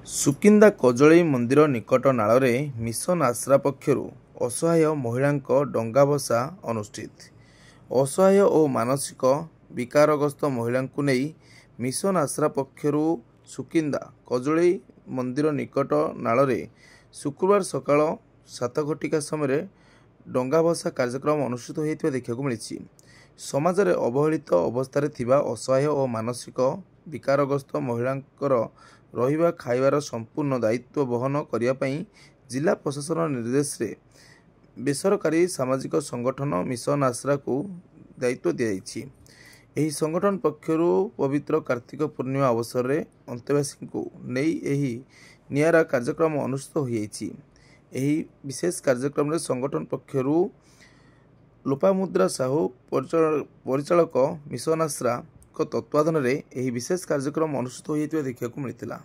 ସୁକିନ୍ଦା କଜଳେଇ ମନ୍ଦିର ନିକଟ ନାଳରେ ମିଶନ ଆଶ୍ରା ପକ୍ଷରୁ ଅସହାୟ ମହିଳାଙ୍କ ଡଙ୍ଗା ଭସା ଅନୁଷ୍ଠିତ। ଅସହାୟ ଓ ମାନସିକ ବିକାରଗ୍ରସ୍ତ ମହିଳାଙ୍କୁ ନେଇ ମିଶନ ଆଶ୍ରା ପକ୍ଷରୁ ସୁକିନ୍ଦା କଜଳେଇ ମନ୍ଦିର ନିକଟ ନାଳରେ ଶୁକ୍ରବାର ସକାଳ 7 ଘଟିକା ସମୟରେ ଡଙ୍ଗା ଭସା କାର୍ଯ୍ୟକ୍ରମ ଅନୁଷ୍ଠିତ ହୋଇଥିବା ଦେଖିବାକୁ ମିଳିଛି। ସମାଜରେ ଅବହେଳିତ ଅବସ୍ଥାରେ ଥିବା ଅସହାୟ ଓ ମାନସିକ ବିକାରଗ୍ରସ୍ତ ମହିଳାଙ୍କର ରହିବା ଖାଇବାର ସମ୍ପୂର୍ଣ୍ଣ ଦାୟିତ୍ୱ ବହନ କରିବା ପାଇଁ ଜିଲ୍ଲା ପ୍ରଶାସନ ନିର୍ଦ୍ଦେଶରେ ବେସରକାରୀ ସାମାଜିକ ସଂଗଠନ ମିଶନ ଆଶ୍ରାକୁ ଦାୟିତ୍ୱ ଦିଆଯାଇଛି। ଏହି ସଂଗଠନ ପକ୍ଷରୁ ପବିତ୍ର କାର୍ତ୍ତିକ ପୂର୍ଣ୍ଣିମା ଅବସରରେ ଅନ୍ତେବାସୀଙ୍କୁ ନେଇ ଏହି ନିଆରା କାର୍ଯ୍ୟକ୍ରମ ଅନୁଷ୍ଠିତ ହୋଇଯାଇଛି। ଏହି ବିଶେଷ କାର୍ଯ୍ୟକ୍ରମରେ ସଂଗଠନ ପକ୍ଷରୁ ଲୋପାମୁଦ୍ରା ସାହୁ ପରିଚାଳକ ମିଶନ ଆଶ୍ରାଙ୍କ ତତ୍ତ୍ୱାବଧାନରେ ଏହି ବିଶେଷ କାର୍ଯ୍ୟକ୍ରମ ଅନୁଷ୍ଠିତ ହୋଇଥିବା ଦେଖିବାକୁ ମିଳିଥିଲା।